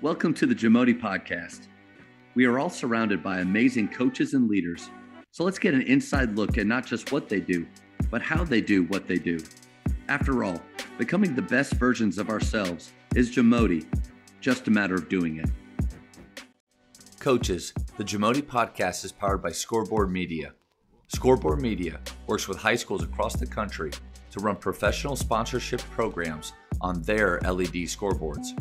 Welcome to the Jamodi podcast. We are all surrounded by amazing coaches and leaders. So let's get an inside look at not just what they do, but how they do what they do. After all, becoming the best versions of ourselves is Jamodi, just a matter of doing it. Coaches, the Jamodi podcast is powered by Scoreboard Media. Scoreboard Media works with high schools across the country to run professional sponsorship programs on their LED scoreboards.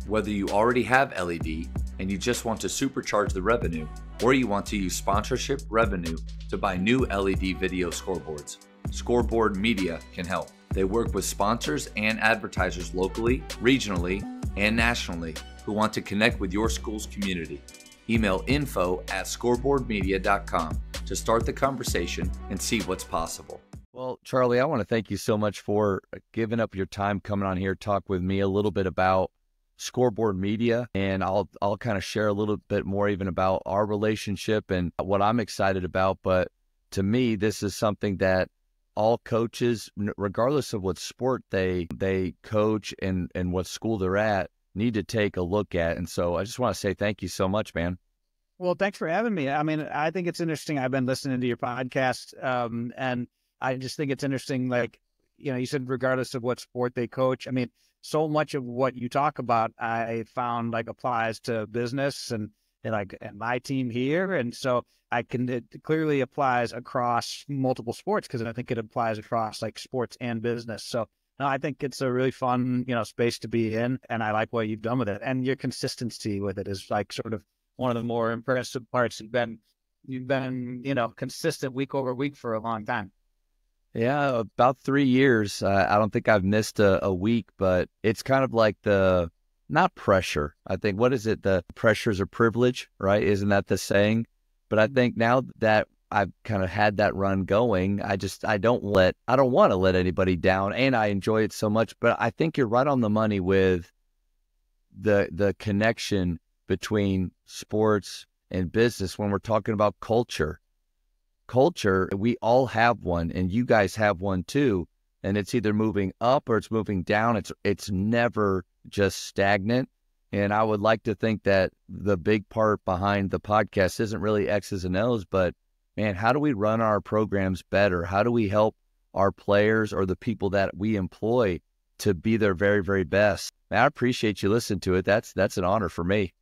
Whether you already have LED and you just want to supercharge the revenue, or you want to use sponsorship revenue to buy new LED video scoreboards, Scoreboard Media can help. They work with sponsors and advertisers locally, regionally, and nationally who want to connect with your school's community. Email info@scoreboardmedia.com to start the conversation and see what's possible. Well, Charlie, I want to thank you so much for giving up your time coming on here, talk with me a little bit about Scoreboard Media, and I'll kind of share a little bit more even about our relationship and what I'm excited about. But to me, this is something that all coaches, regardless of what sport they coach and what school they're at, need to take a look at. And so I just want to say thank you so much, man. Well, thanks for having me. I mean, I think it's interesting. I've been listening to your podcast, and I just think it's interesting. Like, you said, regardless of what sport they coach, I mean, so much of what you talk about, I found applies to business and my team here. And so it clearly applies across multiple sports, because I think it applies across sports and business. So no, I think it's a really fun, space to be in. And I like what you've done with it, and your consistency with it is sort of one of the more impressive parts. You've been, consistent week over week for a long time. Yeah, about 3 years. I don't think I've missed a week, but it's kind of like not pressure. I think, what is it? The pressures are privilege, right? Isn't that the saying? But I think now that I've kind of had that run going, I don't want to let anybody down, and I enjoy it so much. But I think you're right on the money with the connection between sports and business when we're talking about culture. Culture, we all have one, and you guys have one too, and it's either moving up or it's moving down. It's never just stagnant. And I would like to think that the big part behind the podcast isn't really X's and O's, but man, how do we run our programs better? How do we help our players or the people that we employ to be their very, very best? Man, I appreciate you listening to it. That's an honor for me.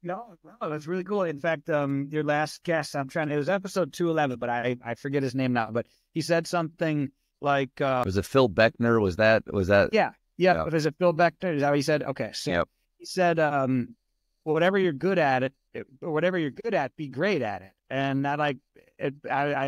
No, that's really cool. In fact, your last guest, it was episode 211, but I forget his name now, but he said something like, was it Phil Beckner? Was that? Yeah. Was it Phil Beckner? Is that what he said? Okay. So yep. He said, whatever you're good at be great at it. And I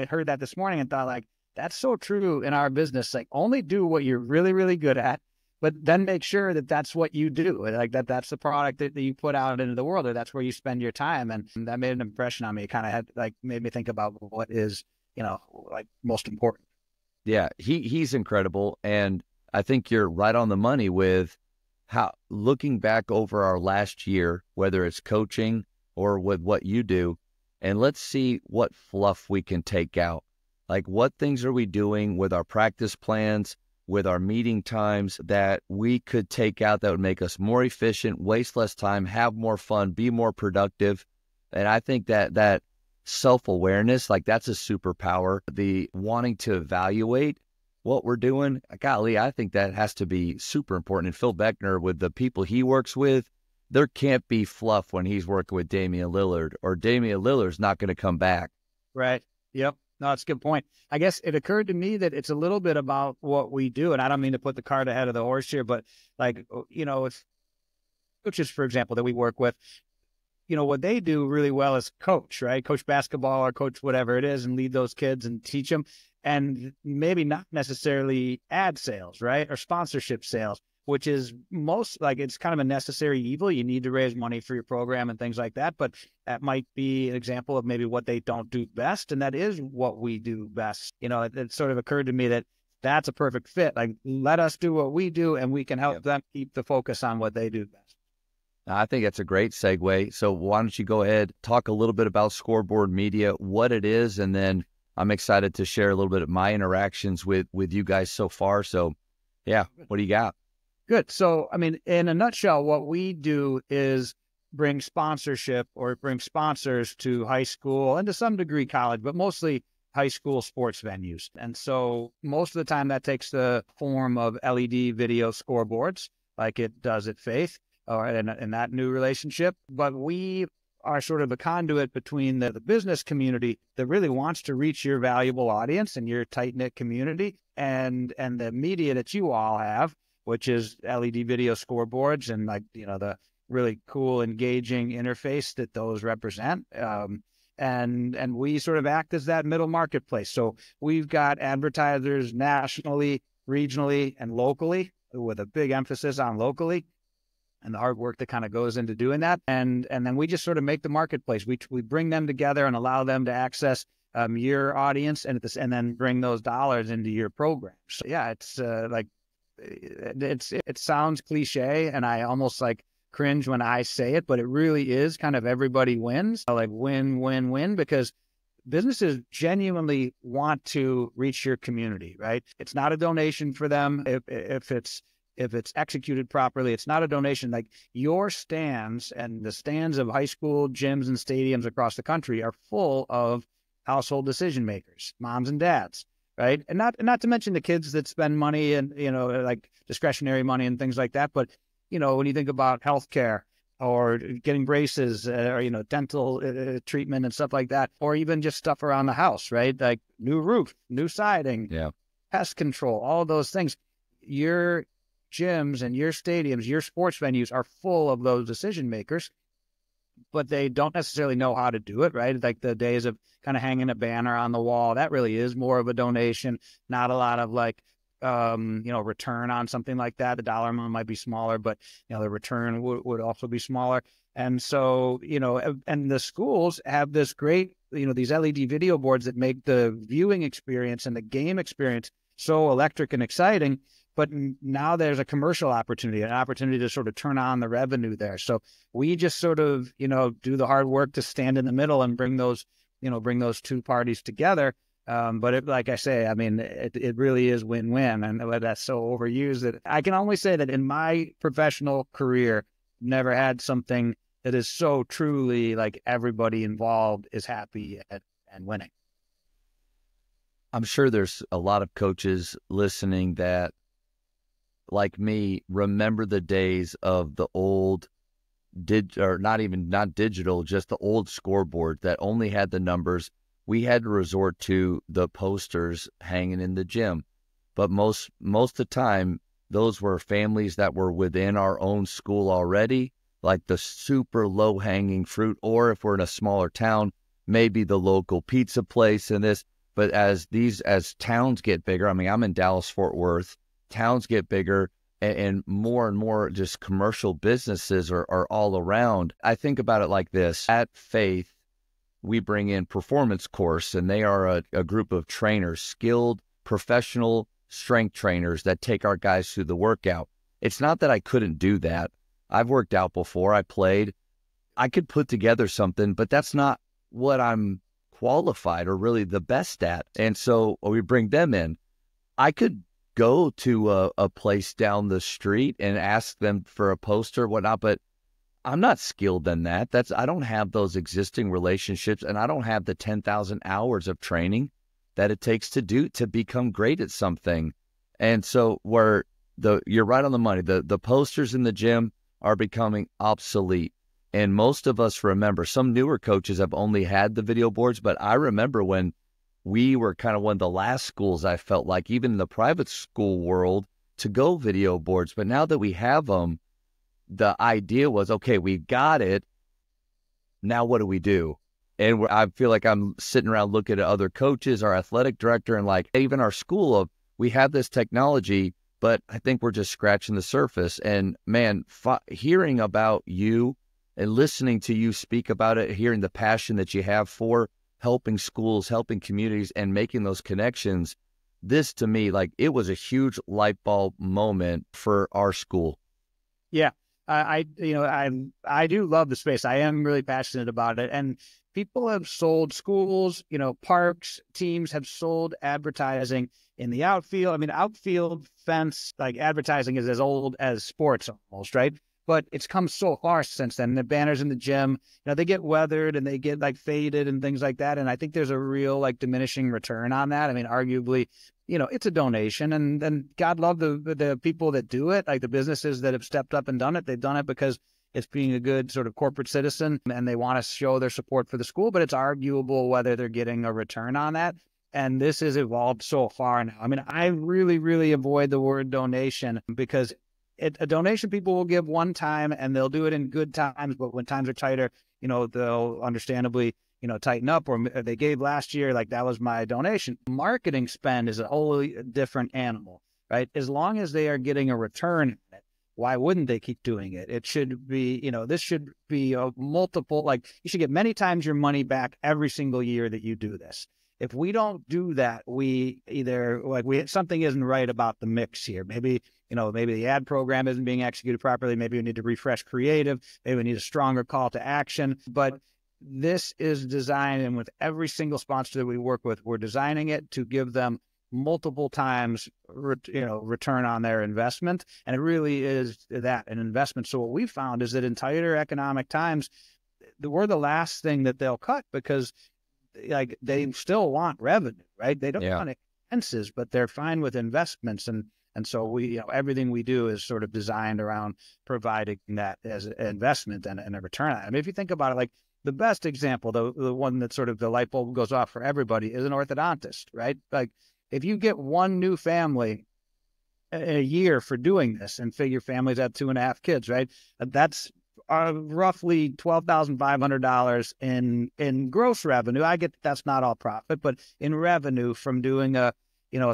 heard that this morning and thought that's so true in our business. Only do what you're really, really good at, but then make sure that that's what you do. That's the product that you put out into the world, or that's where you spend your time. And that made an impression on me. It kind of had made me think about what is, most important. Yeah, he's incredible. And I think you're right on the money with how, looking back over our last year, whether it's coaching or with what you do, and let's see what fluff we can take out. What things are we doing with our practice plans, with our meeting times, that we could take out that would make us more efficient, waste less time, have more fun, be more productive. And I think that self-awareness, that's a superpower. The wanting to evaluate what we're doing, golly, I think that has to be super important. And Phil Beckner, with the people he works with, there can't be fluff when he's working with Damian Lillard, or Damian Lillard's not going to come back. Right. Yep. No, that's a good point. I guess it occurred to me that it's a little bit about what we do, and I don't mean to put the cart ahead of the horse here, but if coaches, for example, that we work with, what they do really well is coach, right? Coach basketball or coach whatever it is, and lead those kids and teach them, and maybe not necessarily ad sales, right? Or sponsorship sales, which is it's kind of a necessary evil. You need to raise money for your program and things like that. But that might be an example of maybe what they don't do best. And that is what we do best. It sort of occurred to me that that's a perfect fit. Let us do what we do, and we can help them keep the focus on what they do best. I think that's a great segue. So why don't you go ahead, talk a little bit about Scoreboard Media, what it is, and then I'm excited to share a little bit of my interactions with you guys so far. So yeah, what do you got? Good. So, I mean, in a nutshell, what we do is bring sponsorship or bring sponsors to high school and to some degree college, but mostly high school sports venues. And so most of the time that takes the form of LED video scoreboards like it does at Faith or in that new relationship. But we are sort of a conduit between the business community that really wants to reach your valuable audience and your tight-knit community and the media that you all have, which is LED video scoreboards and the really cool, engaging interface that those represent. And we sort of act as that middle marketplace. So we've got advertisers nationally, regionally, and locally, with a big emphasis on locally and the hard work that kind of goes into doing that. And then we just sort of make the marketplace. We bring them together and allow them to access your audience and then bring those dollars into your program. So yeah, it sounds cliche, and I almost cringe when I say it, but it really is kind of everybody wins, win, win, win, because businesses genuinely want to reach your community, right? It's not a donation for them. If it's executed properly, it's not a donation. Like your stands and the stands of high school gyms and stadiums across the country are full of household decision makers, moms and dads, right? And not to mention the kids that spend money and, discretionary money and things like that. But, when you think about healthcare or getting braces or, dental treatment and stuff like that, or even just stuff around the house, right? Like new roof, new siding, pest control, all of those things. Your gyms and your stadiums, your sports venues are full of those decision makers, but they don't necessarily know how to do it, right? Like the days of kind of hanging a banner on the wall, that really is more of a donation, not a lot of return on something like that. The dollar amount might be smaller, but, the return would also be smaller. And so, and the schools have this great, these LED video boards that make the viewing experience and the game experience so electric and exciting. But now there's a commercial opportunity, an opportunity to sort of turn on the revenue there. So we just sort of, do the hard work to stand in the middle and bring those two parties together. But like I say, it really is win-win. And that's so overused that I can only say that in my professional career, never had something that is so truly like everybody involved is happy and winning. I'm sure there's a lot of coaches listening that, like me, remember the days of the old not digital, just the old scoreboard that only had the numbers. We had to resort to the posters hanging in the gym. But most of the time, those were families that were within our own school already, like the super low-hanging fruit, or if we're in a smaller town, maybe the local pizza place and this. But as towns get bigger, I'm in Dallas-Fort Worth, towns get bigger and more just commercial businesses are all around. I think about it like this. At Faith, we bring in Performance Course, and they are a group of trainers, skilled professional strength trainers that take our guys through the workout. It's not that I couldn't do that. I've worked out before. I played. I could put together something, but that's not what I'm qualified or really the best at. And so we bring them in. I could go to a place down the street and ask them for a poster or whatnot, but I'm not skilled in that. I don't have those existing relationships, and I don't have the 10,000 hours of training that it takes to become great at something. And so you're right on the money. The posters in the gym are becoming obsolete. And most of us remember, some newer coaches have only had the video boards, but I remember when we were kind of one of the last schools, I felt like, even in the private school world, to go video boards. But now that we have them, the idea was, okay, we got it. Now what do we do? And I feel like I'm sitting around looking at other coaches, our athletic director, and even our school we have this technology, but I think we're just scratching the surface. And man, hearing about you and listening to you speak about it, hearing the passion that you have for helping schools, helping communities, and making those connections, this to me, it was a huge light bulb moment for our school. Yeah. I do love the space. I am really passionate about it. And people have sold schools, parks, teams have sold advertising in the outfield. Outfield fence, advertising is as old as sports almost, right? but it's come so far since then. The banners in the gym, they get weathered and they get like faded and things like that. And I think there's a real like diminishing return on that. I mean, arguably, it's a donation, and God love the people that do it, like the businesses that have stepped up and done it. They've done it because it's being a good sort of corporate citizen and they want to show their support for the school, but it's arguable whether they're getting a return on that. And this has evolved so far now. I mean, I really, really avoid the word donation because a donation people will give one time and they'll do it in good times, but when times are tighter, they'll understandably, tighten up, or they gave last year, like that was my donation. Marketing spend is a wholly different animal, right? As long as they are getting a return on it, why wouldn't they keep doing it? It should be, this should be a multiple, like you should get many times your money back every single year that you do this. If we don't do that, we either something isn't right about the mix here. Maybe the ad program isn't being executed properly. Maybe we need to refresh creative. Maybe we need a stronger call to action. But this is designed, and with every single sponsor that we work with, we're designing it to give them multiple times, return on their investment. And it really is that, an investment. So what we found is that in tighter economic times, we're the last thing that they'll cut because like they still want revenue, right? They don't want expenses, but they're fine with investments. And so we, everything we do is sort of designed around providing that as an investment and a return on it. I mean, if you think about it, like the best example, the one that sort of the light bulb goes off for everybody is an orthodontist, right? Like if you get one new family a year for doing this, and figure families have 2.5 kids, right? That's roughly $12,500 in gross revenue. I get that's not all profit, but in revenue from doing a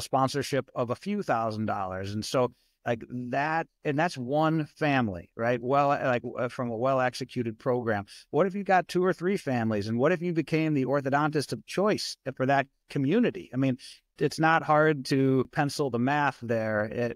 sponsorship of a few $1,000s. And so like that, and that's one family, right? Well, like from a well-executed program. What if you got 2 or 3 families? And what if you became the orthodontist of choice for that community? I mean, it's not hard to pencil the math there.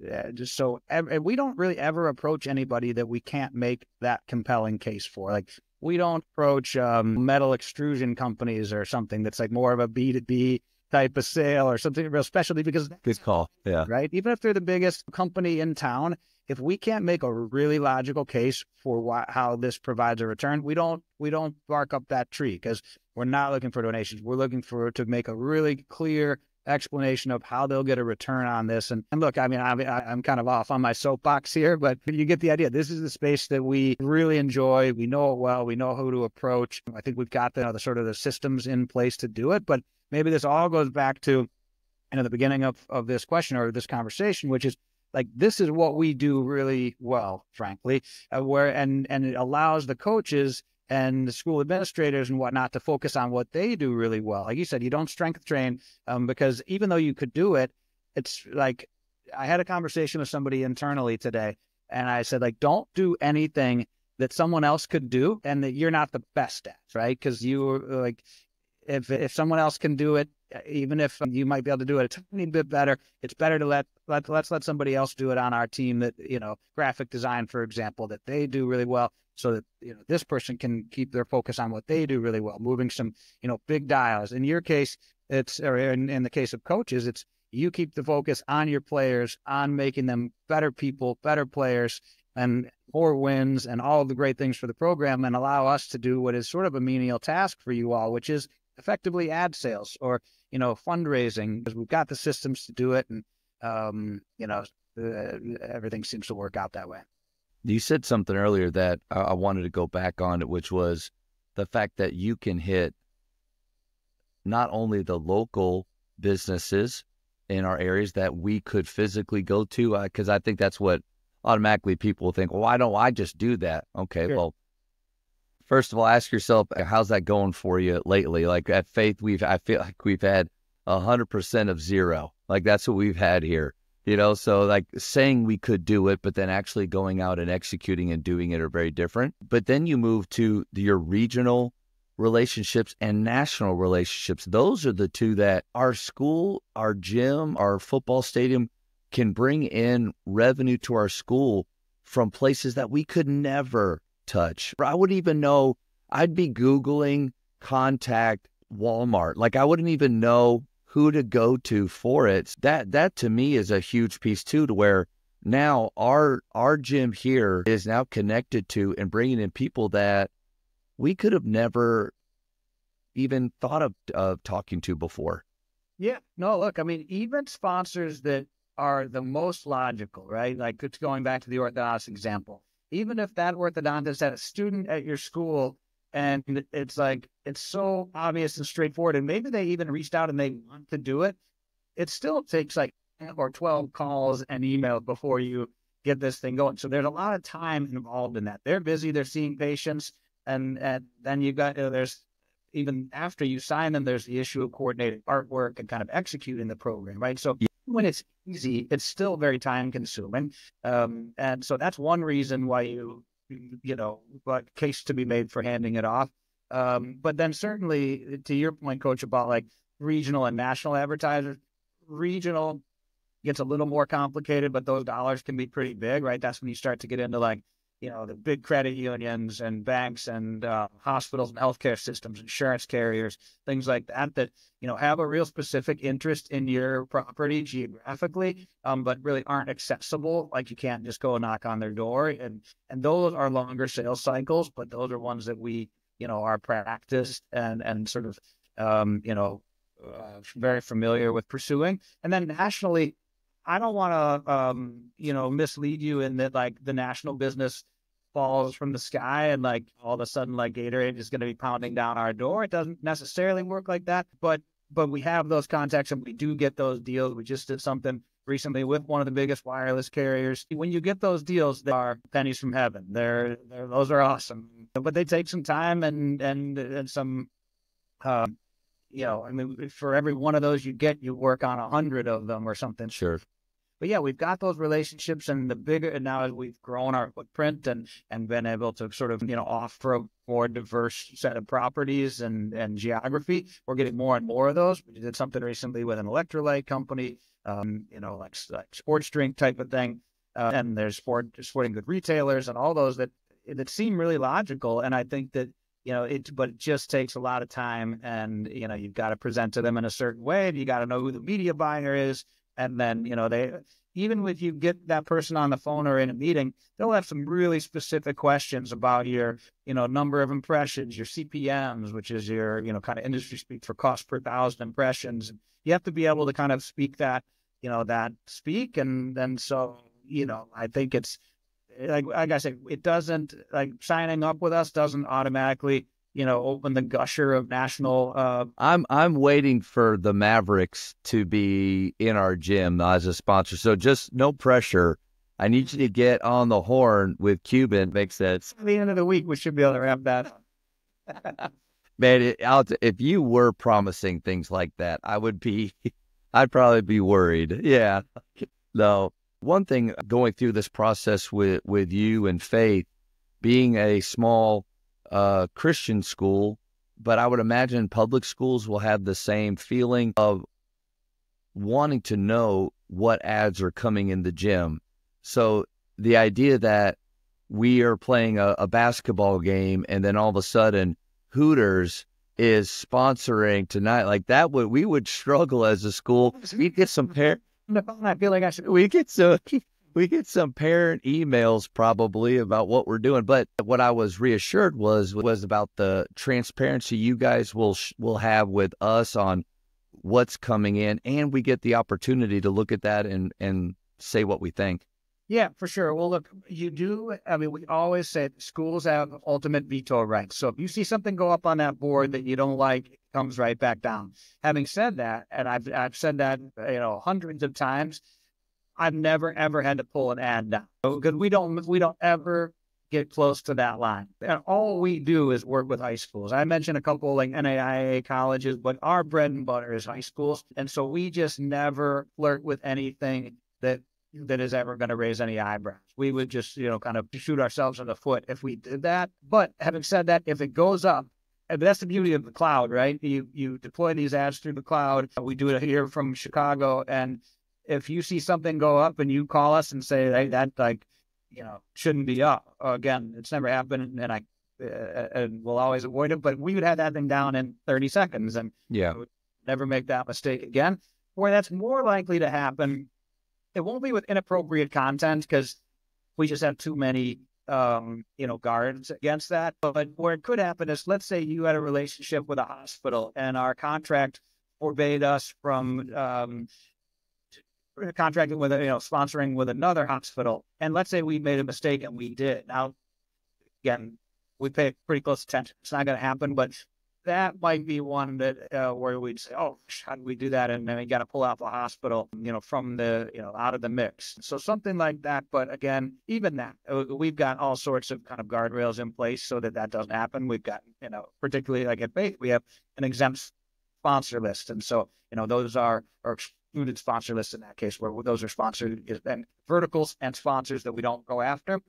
We don't really ever approach anybody that we can't make that compelling case for. Like we don't approach metal extrusion companies or something that's like more of a B2B type of sale or something real specialty, because good call. Yeah. Right. Even if they're the biggest company in town, if we can't make a really logical case for how this provides a return, we don't bark up that tree, because we're not looking for donations. We're looking to make a really clear explanation of how they'll get a return on this. And look, I mean, I'm kind of off on my soapbox here, but you get the idea. This is the space that we really enjoy. We know it well. We know who to approach. I think we've got the sort of the systems in place to do it. But maybe this all goes back to the beginning of this question or this conversation, which is like, this is what we do really well, frankly, and it allows the coaches and the school administrators and whatnot to focus on what they do really well. Like you said, you don't strength train because even though you could do it, it's like, I had a conversation with somebody internally today, and I said, like, don't do anything that someone else could do and that you're not the best at, right? Because you like, if someone else can do it, even if you might be able to do it a tiny bit better, it's better to let's let somebody else do it on our team that, graphic design, for example, that they do really well, so that, this person can keep their focus on what they do really well, moving some, big dials. In your case, or in the case of coaches, it's you keep the focus on your players, on making them better people, better players, and more wins and all of the great things for the program, and allow us to do what is sort of a menial task for you all, which is effectively ad sales or, fundraising, because we've got the systems to do it. And, everything seems to work out that way. You said something earlier that I wanted to go back on it, which was the fact that you can hit not only the local businesses in our areas that we could physically go to, because I think that's what automatically people think, well, why don't I just do that? Okay, sure. Well, first of all, ask yourself, how's that going for you lately? Like at Faith, I feel like we've had 100% of zero. Like that's what we've had here, so like saying we could do it, but then actually going out and executing and doing it are very different. But then you move to your regional relationships and national relationships. Those are the two that our school, our gym, our football stadium can bring in revenue to our school from places that we could never touch. I wouldn't even know. I'd be Googling contact Walmart. Like I wouldn't even know who to go to for it. That to me is a huge piece too, to where now our gym here is now connected to and bringing in people that we could have never even thought of talking to before. Yeah, no, look, I mean, even sponsors that are the most logical, right? Like it's going back to the orthodontist example. Even if that orthodontist had a student at your school and it's like, it's so obvious and straightforward, and maybe they even reached out and they want to do it, it still takes like 10 or 12 calls and emails before you get this thing going. So there's a lot of time involved in that. They're busy, they're seeing patients, and then you got, there's, even after you sign them, there's the issue of coordinating artwork and kind of executing the program, right? So when it's easy, it's still very time consuming. And so that's one reason why but case to be made for handing it off. But then certainly to your point, Coach, about like regional and national advertisers, regional gets a little more complicated, but those dollars can be pretty big, right? That's when you start to get into like, the big credit unions and banks and hospitals and healthcare systems, insurance carriers, things like that, have a real specific interest in your property geographically, but really aren't accessible. Like you can't just go knock on their door. And those are longer sales cycles, but those are ones that we, are practiced and sort of, very familiar with pursuing. And then nationally, I don't want to, mislead you in that like the national business falls from the sky and like all of a sudden like Gatorade is going to be pounding down our door. It doesn't necessarily work like that, but we have those contacts and we do get those deals. We just did something recently with one of the biggest wireless carriers. When you get those deals, they are pennies from heaven. Those are awesome, but they take some time and some. For every one of those you get, you work on 100 of them or something. Sure. But yeah, we've got those relationships, and now as we've grown our footprint and been able to sort of, offer a more diverse set of properties and geography, we're getting more and more of those. We did something recently with an electrolyte company, like sports drink type of thing. And there's sporting good retailers and all those that seem really logical. And I think that, but it just takes a lot of time, and, you've got to present to them in a certain way, and you got to know who the media buyer is. And then, even if you get that person on the phone or in a meeting, they'll have some really specific questions about your, number of impressions, your CPMs, which is your, kind of industry speak for cost per 1,000 impressions. You have to be able to kind of speak that, that speak. And then, so, I think it's, like I said, it doesn't, like signing up with us doesn't automatically, open the gusher of national. I'm waiting for the Mavericks to be in our gym as a sponsor. So just no pressure. I need you to get on the horn with Cuban. Makes sense. At the end of the week, we should be able to wrap that up. Man, if you were promising things like that, I'd probably be worried. Yeah. No. One thing going through this process with you and Faith, being a small Christian school, but I would imagine public schools will have the same feeling of wanting to know what ads are coming in the gym. So the idea that we are playing a basketball game and then all of a sudden Hooters is sponsoring tonight, like that, we would struggle as a school. We get some I feel like I should. We get some parent emails probably about what we're doing, but what I was reassured was about the transparency you guys will have with us on what's coming in, and we get the opportunity to look at that and say what we think. Yeah, for sure. Well, look, you do. I mean, we always say schools have ultimate veto rights. So if you see something go up on that board that you don't like, it comes right back down. Having said that, and I've said that, hundreds of times, I've never, ever had to pull an ad down because we don't ever get close to that line. And all we do is work with high schools. I mentioned a couple like NAIA colleges, but our bread and butter is high schools. And so we just never flirt with anything that is ever going to raise any eyebrows. We would just, kind of shoot ourselves in the foot if we did that. But having said that, if it goes up, and that's the beauty of the cloud, right? You deploy these ads through the cloud. We do it here from Chicago. And if you see something go up and you call us and say, hey, that shouldn't be up. Again, it's never happened, and we'll always avoid it. But we would have that thing down in 30 seconds, and yeah, would never make that mistake again. Where that's more likely to happen It won't be with inappropriate content because we just have too many, guards against that. But where it could happen is, let's say you had a relationship with a hospital and our contract forbade us from contracting with, sponsoring with another hospital. And let's say we made a mistake and we did. Now, again, we pay pretty close attention. It's not going to happen, but that might be one that where we'd say, oh, how do we do that? And then we got to pull out the hospital, from the, out of the mix. So something like that. But again, even that, we've got all sorts of kind of guardrails in place so that that doesn't happen. We've got, particularly like at Faith, we have an exempt sponsor list. And so, those are excluded sponsor lists in that case, where those are sponsored and verticals and sponsors that we don't go after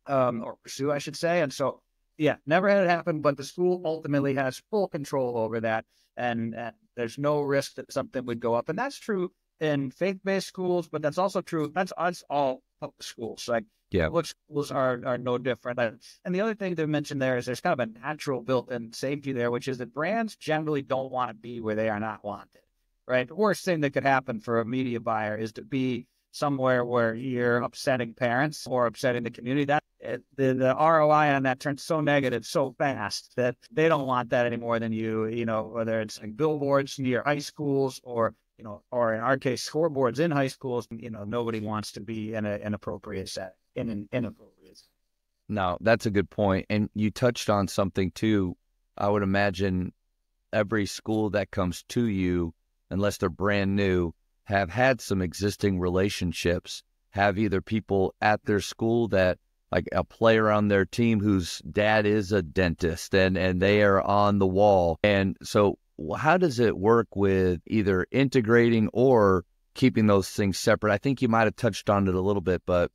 or pursue, I should say. And so, yeah, never had it happen, but the school ultimately has full control over that, and there's no risk that something would go up. And that's true in faith-based schools, but that's also true. That's all public schools. Like, public schools are no different. And the other thing to mention there is there's kind of a natural built-in safety there, which is that brands generally don't want to be where they are not wanted, right? The worst thing that could happen for a media buyer is to be somewhere where you're upsetting parents or upsetting the community. That the ROI on that turns so negative so fast that they don't want that any more than you, whether it's like billboards near high schools or or in our case, scoreboards in high schools. Nobody wants to be in an inappropriate set, in an inappropriate set. No, that's a good point. And you touched on something too. I would imagine every school that comes to you, unless they're brand new, have had some existing relationships, have either people at their school that, like a player on their team whose dad is a dentist and they are on the wall. And so how does it work with either integrating or keeping those things separate? I think you might have touched on it a little bit, but.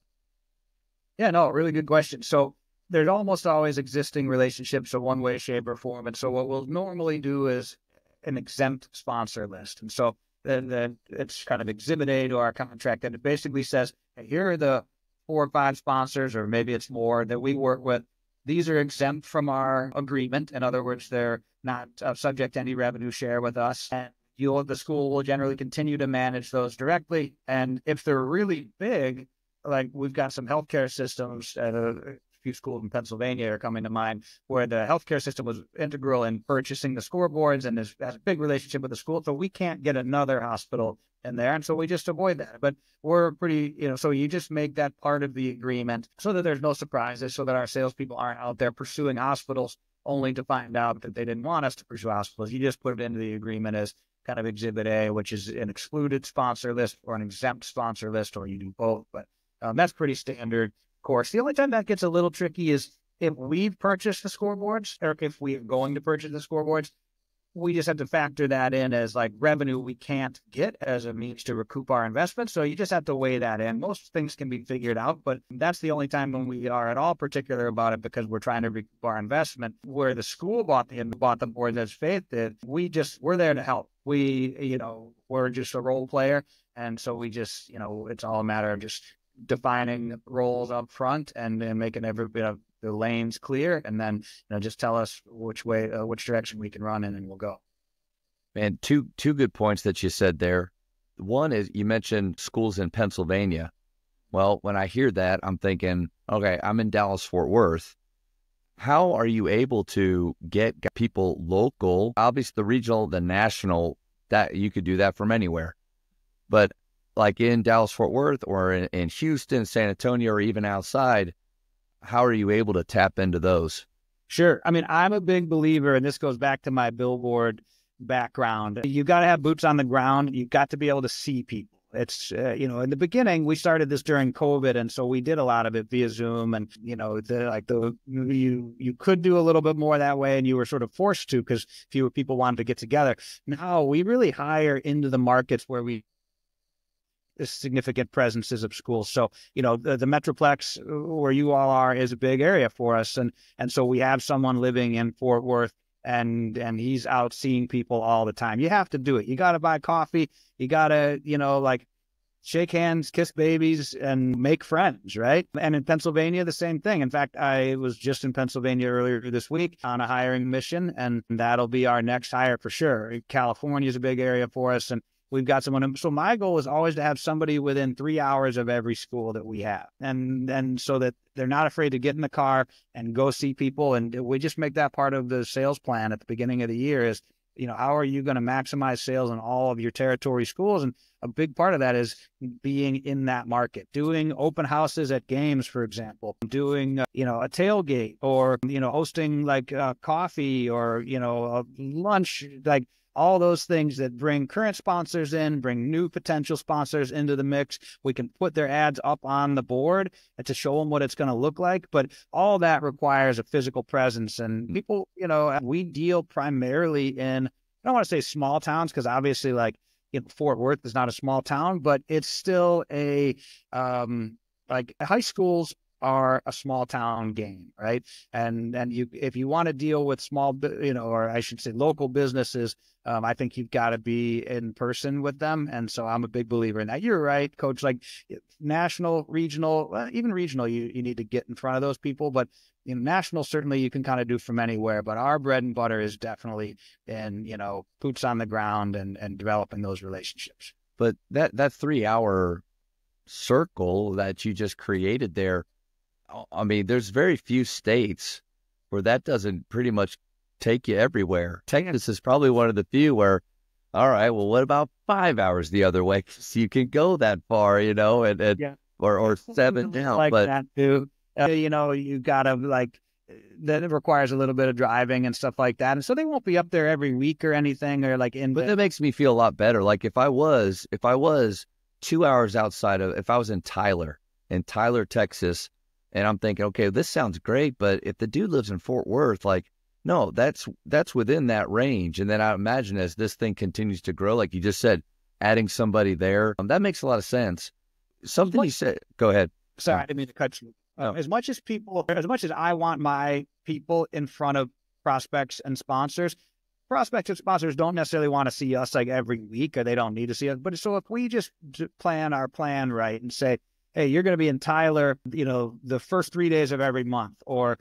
Yeah, no, really good question. So there's almost always existing relationships of one way, shape, or form. And so what we'll normally do is an exempt sponsor list. And so then it's kind of Exhibit A to our contract, and it basically says, hey, here are the 4 or 5 sponsors, or maybe it's more, that we work with. These are exempt from our agreement. In other words, they're not subject to any revenue share with us. And the school will generally continue to manage those directly. And if they're really big, like we've got some healthcare systems at a few schools in Pennsylvania are coming to mind, where the healthcare system was integral in purchasing the scoreboards and has a big relationship with the school. So we can't get another hospital in there. And so we just avoid that. But we're pretty, so you just make that part of the agreement so that there's no surprises, so that our salespeople aren't out there pursuing hospitals only to find out that they didn't want us to pursue hospitals. You just put it into the agreement as kind of Exhibit A, which is an excluded sponsor list or an exempt sponsor list, or you do both. But that's pretty standard. Course. The only time that gets a little tricky is if we've purchased the scoreboards, or if we are going to purchase the scoreboards. We just have to factor that in as like revenue we can't get as a means to recoup our investment. So you just have to weigh that in. Most things can be figured out, but that's the only time when we are at all particular about it, because we're trying to recoup our investment. Where the school bought the board as Faith did, we're there to help. We're just a role player, and so we just it's all a matter of just defining roles up front and making every bit of the lanes clear, and then just tell us which direction we can run in, and we'll go. Man, two good points that you said there. One is you mentioned schools in Pennsylvania. Well, when I hear that, I'm thinking, okay, I'm in Dallas-Fort Worth. How are you able to get people local? Obviously, the regional, the national, that you could do that from anywhere, but like in Dallas-Fort Worth or in Houston, San Antonio, or even outside, how are you able to tap into those? Sure. I mean, I'm a big believer, and this goes back to my billboard background. You've got to have boots on the ground. You've got to be able to see people. It's, in the beginning, we started this during COVID, and so we did a lot of it via Zoom, and, you could do a little bit more that way, and you were sort of forced to because fewer people wanted to get together. Now we really hire into the markets where we significant presences of schools. So, the Metroplex where you all are is a big area for us. And so we have someone living in Fort Worth, and he's out seeing people all the time. You have to do it. You got to buy coffee. You got to, shake hands, kiss babies, and make friends, right? And in Pennsylvania, the same thing. In fact, I was just in Pennsylvania earlier this week on a hiring mission, and that'll be our next hire for sure. California is a big area for us. And we've got someone. So my goal is always to have somebody within 3 hours of every school that we have. And so that they're not afraid to get in the car and go see people. And we just make that part of the sales plan at the beginning of the year is, how are you going to maximize sales in all of your territory schools? And a big part of that is being in that market, doing open houses at games, for example, doing, a tailgate or, hosting like coffee or, a lunch, like all those things that bring current sponsors in, bring new potential sponsors into the mix. We can put their ads up on the board to show them what it's going to look like. But all that requires a physical presence. And people, we deal primarily in, I don't want to say small towns, because obviously like, Fort Worth is not a small town, but it's still like high schools are a small town game, right? And if you want to deal with small, or I should say local businesses, I think you've got to be in person with them. And so I'm a big believer in that. You're right, Coach, like national, regional, even regional, you need to get in front of those people. But national, certainly you can kind of do from anywhere. But our bread and butter is definitely in, boots on the ground and developing those relationships. But that 3 hour circle that you just created there, I mean, there's very few states where that doesn't pretty much take you everywhere. Texas is probably one of the few where, all right, well, what about 5 hours the other way? So you can go that far, or 7 down. Like but that too. You gotta that requires a little bit of driving and stuff like that. And so they won't be up there every week or anything or like in. But that makes me feel a lot better. Like if I was 2 hours outside of, if I was in Tyler, Texas, and I'm thinking, okay, this sounds great, but if the dude lives in Fort Worth, like, no, that's within that range. And then I imagine as this thing continues to grow, like you just said, adding somebody there, that makes a lot of sense. Something you said, go ahead. Sorry, I didn't mean to cut you. As much as I want my people in front of prospects and sponsors, prospects and sponsors don't necessarily want to see us like every week, or they don't need to see us. But so if we just plan our plan right and say, hey, you're going to be in Tyler, the first 3 days of every month, or,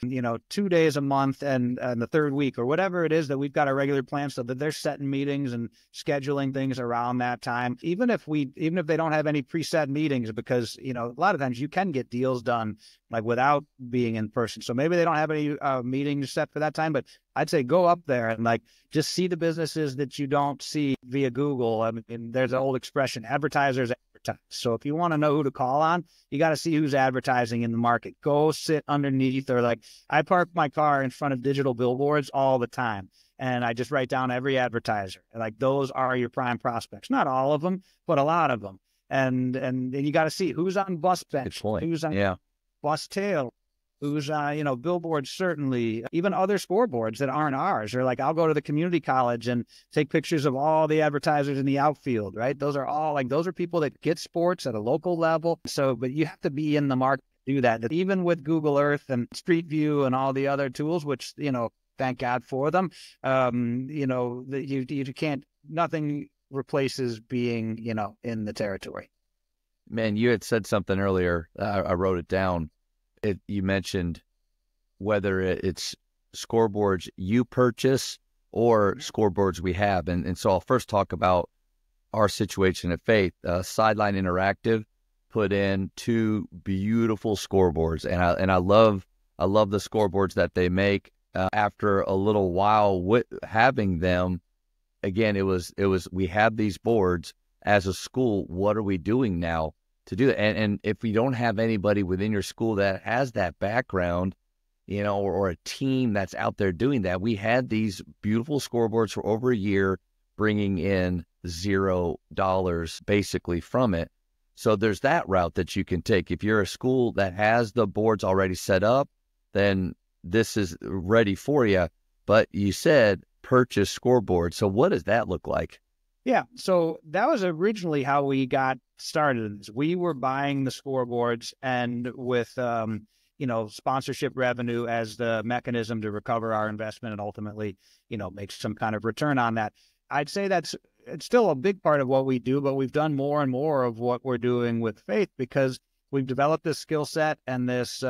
2 days a month and the third week, or whatever it is that we've got a regular plan so that they're setting meetings and scheduling things around that time. Even if they don't have any preset meetings, because, a lot of times you can get deals done like without being in person. So maybe they don't have any meetings set for that time, but I'd say go up there and like just see the businesses that you don't see via Google. I mean, there's an old expression, advertisers advertise. So if you want to know who to call on, you got to see who's advertising in the market. Go sit underneath, or like I park my car in front of digital billboards all the time, and I just write down every advertiser. Like those are your prime prospects. Not all of them, but a lot of them. And you got to see who's on bus bench, who's on bus tail, who's billboards, certainly, even other scoreboards that aren't ours. Or like I'll go to the community college and take pictures of all the advertisers in the outfield, right? Those are people that get sports at a local level. So, but you have to be in the market to do that. Even with Google Earth and Street View and all the other tools, which, thank God for them, you can't, nothing replaces being, in the territory. Man, you had said something earlier. I wrote it down. You mentioned whether it's scoreboards you purchase or scoreboards we have. And so I'll first talk about our situation at Faith. Sideline Interactive put in 2 beautiful scoreboards. And I love the scoreboards that they make. After a little while with having them, again, it was we have these boards as a school. What are we doing now to do that? And if we don't have anybody within your school that has that background, or a team that's out there doing that, we had these beautiful scoreboards for over a year, bringing in $0 basically from it. So there's that route that you can take. If you're a school that has the boards already set up, then this is ready for you. But you said purchase scoreboard. So what does that look like? Yeah, so that was originally how we got started. We were buying the scoreboards, and with sponsorship revenue as the mechanism to recover our investment and ultimately, make some kind of return on that. I'd say it's still a big part of what we do, but we've done more and more of what we're doing with Faith because we've developed this skill set and this,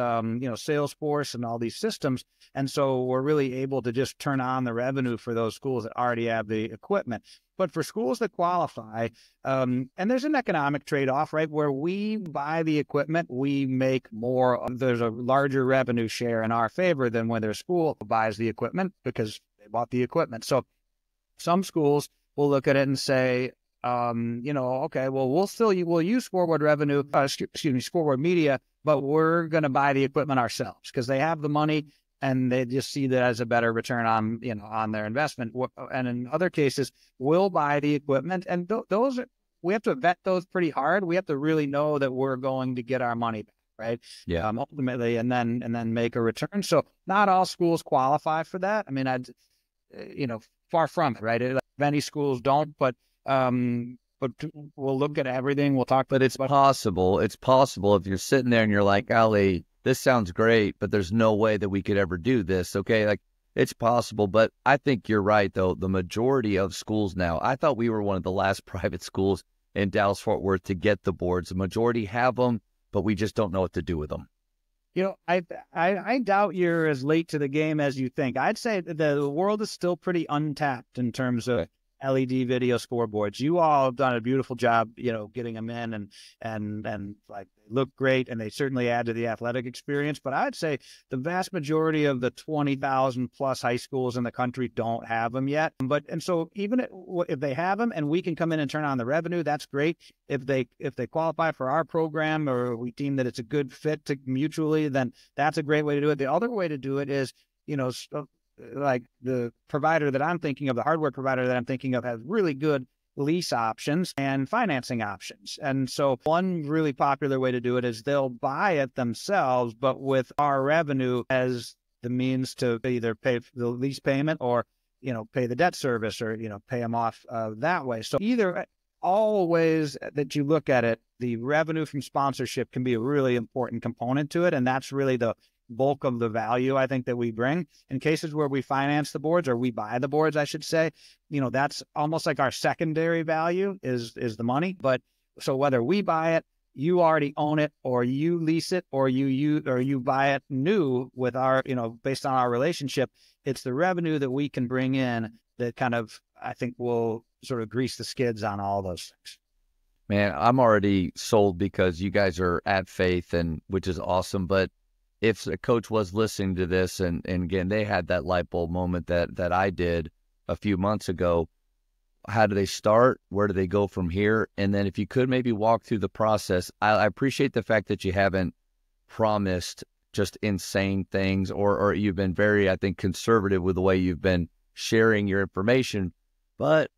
sales force and all these systems. And so we're really able to just turn on the revenue for those schools that already have the equipment. But for schools that qualify, and there's an economic trade-off, right? Where we buy the equipment, we make more. There's a larger revenue share in our favor than when their school buys the equipment because they bought the equipment. So some schools will look at it and say, okay, well, we'll use Scoreboard revenue, Scoreboard media, but we're going to buy the equipment ourselves because they have the money and they just see that as a better return on their investment. And in other cases, we'll buy the equipment, and those we have to vet those pretty hard. We have to really know that we're going to get our money back, right? Yeah. Ultimately, and then make a return. So not all schools qualify for that. I mean, far from it, right? Many schools don't, but we'll look at everything. We'll talk. But it's possible. It's possible if you're sitting there and you're like, Ali, this sounds great, but there's no way that we could ever do this. Okay. Like, it's possible, but I think you're right though. The majority of schools now, I thought we were one of the last private schools in Dallas-Fort Worth to get the boards. The majority have them, but we just don't know what to do with them. I doubt you're as late to the game as you think. I'd say that the world is still pretty untapped in terms of LED video scoreboards. You all have done a beautiful job, getting them in and like look great, and they certainly add to the athletic experience. But I'd say the vast majority of the 20,000 plus high schools in the country don't have them yet. And so even if they have them and we can come in and turn on the revenue, that's great. If they qualify for our program or we deem that it's a good fit mutually, then that's a great way to do it. The other way to do it is, like the provider that I'm thinking of, the hardware provider that I'm thinking of, has really good lease options and financing options. And so one really popular way to do it is they'll buy it themselves, but with our revenue as the means to either pay the lease payment or, pay the debt service or, pay them off that way. So all ways that you look at it, the revenue from sponsorship can be a really important component to it. And that's really the bulk of the value I think that we bring. In cases where we finance the boards, or we buy the boards, I should say, that's almost like our secondary value is the money. But so whether we buy it, you already own it, or you lease it, or you buy it new with our, based on our relationship, it's the revenue that we can bring in that kind of, I think, will sort of grease the skids on all those things. Man, I'm already sold because you guys are at Faith, and which is awesome. But if a coach was listening to this and again, they had that light bulb moment that I did a few months ago, how do they start? Where do they go from here? And then if you could maybe walk through the process, I appreciate the fact that you haven't promised just insane things or you've been very, I think, conservative with the way you've been sharing your information. But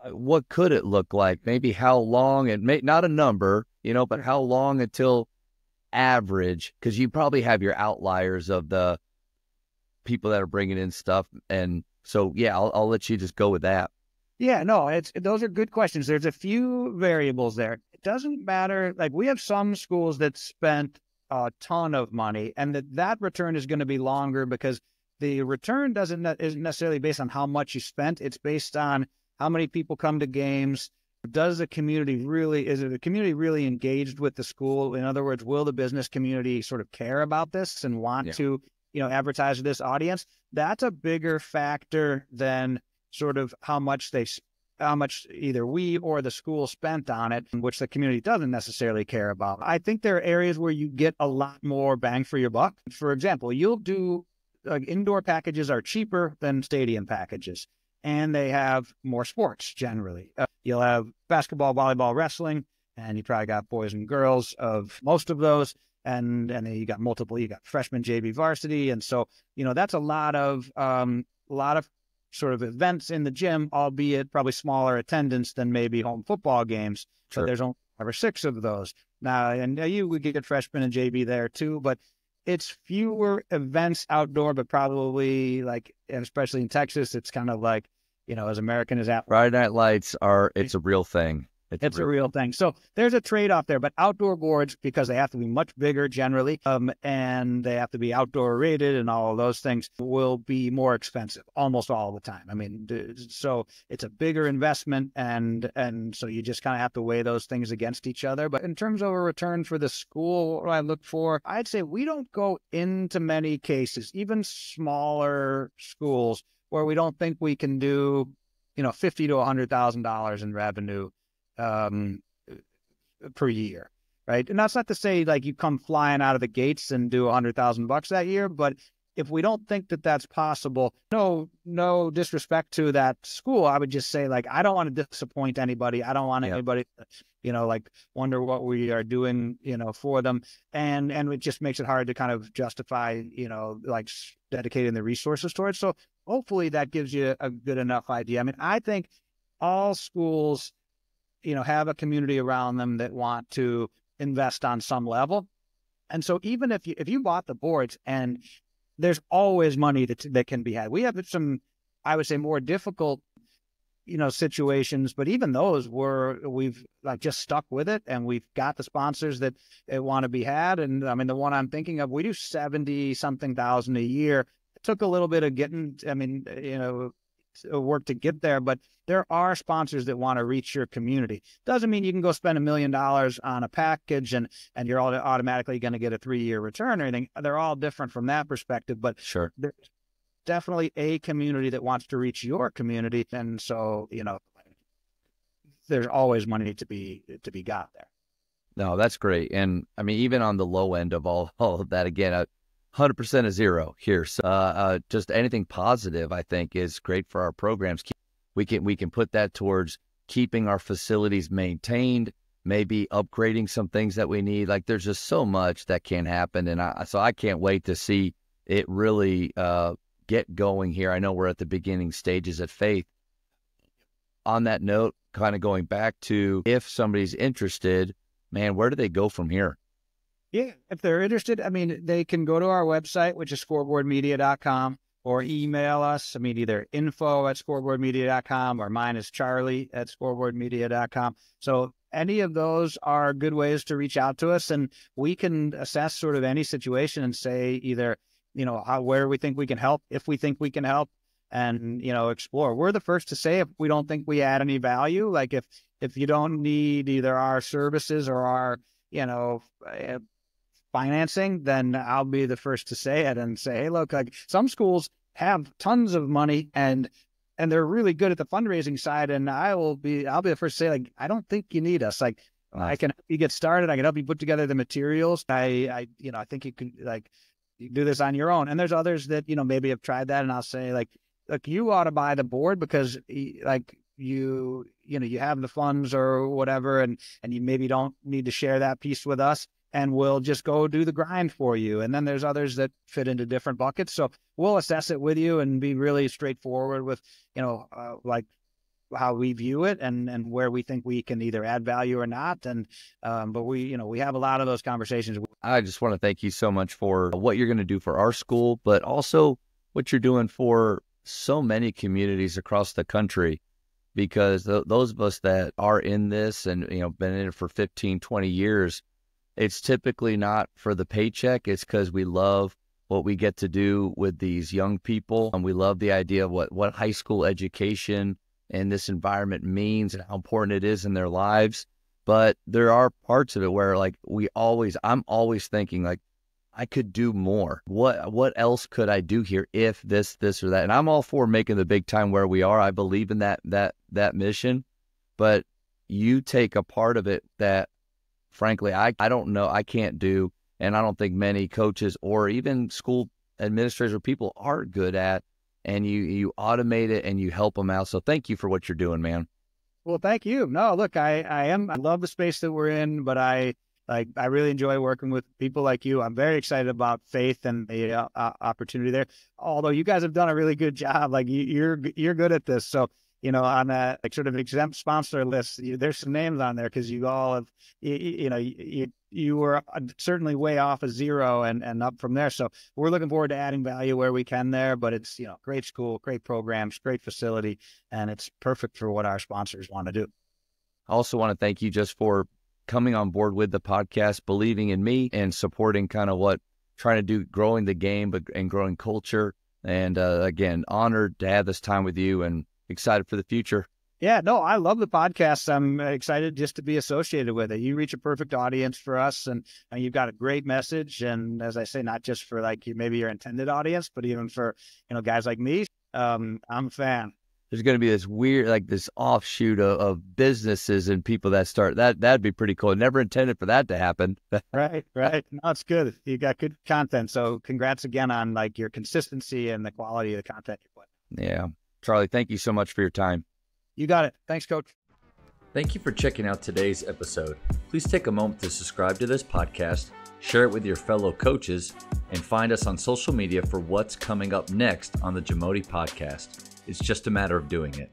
what could it look like? Maybe how long, and not a number, but how long until average, because you probably have your outliers of the people that are bringing in stuff. And so, yeah, I'll let you just go with that. Yeah, no, those are good questions. There's a few variables there. It doesn't matter. Like, we have some schools that spent a ton of money, and that return is going to be longer because the return isn't necessarily based on how much you spent. It's based on how many people come to games. Is the community really engaged with the school? In other words, will the business community sort of care about this and want to, advertise to this audience? That's a bigger factor than sort of how much either we or the school spent on it, which the community doesn't necessarily care about. I think there are areas where you get a lot more bang for your buck. For example, you'll do indoor packages are cheaper than stadium packages, and they have more sports generally. You'll have basketball, volleyball, wrestling, and you probably got boys and girls of most of those. And then you got freshman JV varsity. And so, that's a lot of sort of events in the gym, albeit probably smaller attendance than maybe home football games. Sure. But there's only 5 or 6 of those. Now, and you would get freshmen and JV there too, but it's fewer events outdoor, but probably and especially in Texas, it's kind of like, as American as that. Friday Night Lights it's a real thing. It's a real thing. So there's a trade-off there, but outdoor boards, because they have to be much bigger generally, and they have to be outdoor rated and all of those things, will be more expensive almost all the time. I mean, so it's a bigger investment, and so you just kind of have to weigh those things against each other. But in terms of a return for the school, what I look for, I'd say we don't go into many cases, even smaller schools, where we don't think we can do, $50,000 to $100,000 in revenue per year, right? And that's not to say like you come flying out of the gates and do $100,000 that year, but if we don't think that that's possible, no disrespect to that school, I would just say, like, I don't want to disappoint anybody. I don't want anybody, like wonder what we are doing, for them. And it just makes it hard to kind of justify, like dedicating the resources towards. So hopefully that gives you a good enough idea. I mean, I think all schools, have a community around them that want to invest on some level. And so even if you bought the boards, and there's always money that can be had. We have some, I would say, more difficult, situations, but even those we've like just stuck with it, and we've got the sponsors that want to be had. And I mean, the one I'm thinking of, we do 70-something thousand a year. It took a little bit of getting, work to get there, but there are sponsors that want to reach your community. Doesn't mean you can go spend $1 million on a package and you're automatically going to get a 3-year return or anything. They're all different from that perspective, but sure, there's definitely a community that wants to reach your community. And so, there's always money to be got there. No, that's great. And I mean, even on the low end of all of that, again, 100% a zero here. So just anything positive, I think, is great for our programs. We can put that towards keeping our facilities maintained, maybe upgrading some things that we need. Like, there's just so much that can happen. And so I can't wait to see it really get going here. I know we're at the beginning stages at Faith. On that note, kind of going back to, if somebody's interested, man, where do they go from here? Yeah, if they're interested, I mean, they can go to our website, which is scoreboardmedia.com, or email us. I mean, either info@scoreboardmedia.com, or mine is charlie@scoreboardmedia.com. So any of those are good ways to reach out to us, and we can assess sort of any situation and say either, where we think we can help, if we think we can help, and, explore. We're the first to say if we don't think we add any value. Like, if you don't need either our services or our, financing, then I'll be the first to say it and say, hey, look, like, some schools have tons of money and they're really good at the fundraising side. And I'll be the first to say, like, I don't think you need us. Like, I can help you get started. I can help you put together the materials. I think you can, like, you do this on your own. And there's others that, maybe have tried that. And I'll say, like, look, you ought to buy the board because, like, you have the funds or whatever, and you maybe don't need to share that piece with us, and we'll just go do the grind for you. And then there's others that fit into different buckets. So we'll assess it with you and be really straightforward with, like, how we view it and where we think we can either add value or not. And, but we have a lot of those conversations. I just want to thank you so much for what you're going to do for our school, but also what you're doing for so many communities across the country, because those of us that are in this and, been in it for 15, 20 years, it's typically not for the paycheck. It's because we love what we get to do with these young people. And we love the idea of what high school education and this environment means and how important it is in their lives. But there are parts of it where, like, I'm always thinking, like, I could do more. What else could I do here if this or that? And I'm all for making the big time where we are. I believe in that mission. But you take a part of it that, frankly, I don't know, I can't do, and I don't think many coaches or even school administrators or people are good at, and you automate it and you help them out. So thank you for what you're doing, man. Well, thank you. No, look, I love the space that we're in, but I really enjoy working with people like you. I'm very excited about Faith and the opportunity there. Although you guys have done a really good job, like, you're good at this. So, on that, like, sort of exempt sponsor list, there's some names on there because you all have, you were certainly way off a zero and up from there. So we're looking forward to adding value where we can there. But it's, great school, great programs, great facility, and it's perfect for what our sponsors want to do. I also want to thank you just for coming on board with the podcast, believing in me and supporting kind of what trying to do, growing the game and growing culture. And again, honored to have this time with you and excited for the future. Yeah, no, I love the podcast. I'm excited just to be associated with it. You reach a perfect audience for us, and you've got a great message. And as I say, not just for like maybe your intended audience, but even for, guys like me. I'm a fan. There's going to be this weird, like this offshoot of businesses and people that start that'd be pretty cool. Never intended for that to happen. Right. No, it's good. You got good content. So congrats again on like your consistency and the quality of the content you put. Yeah. Charlie, thank you so much for your time. You got it. Thanks, Coach. Thank you for checking out today's episode. Please take a moment to subscribe to this podcast, share it with your fellow coaches, and find us on social media for what's coming up next on the Jamodi podcast. It's just a matter of doing it.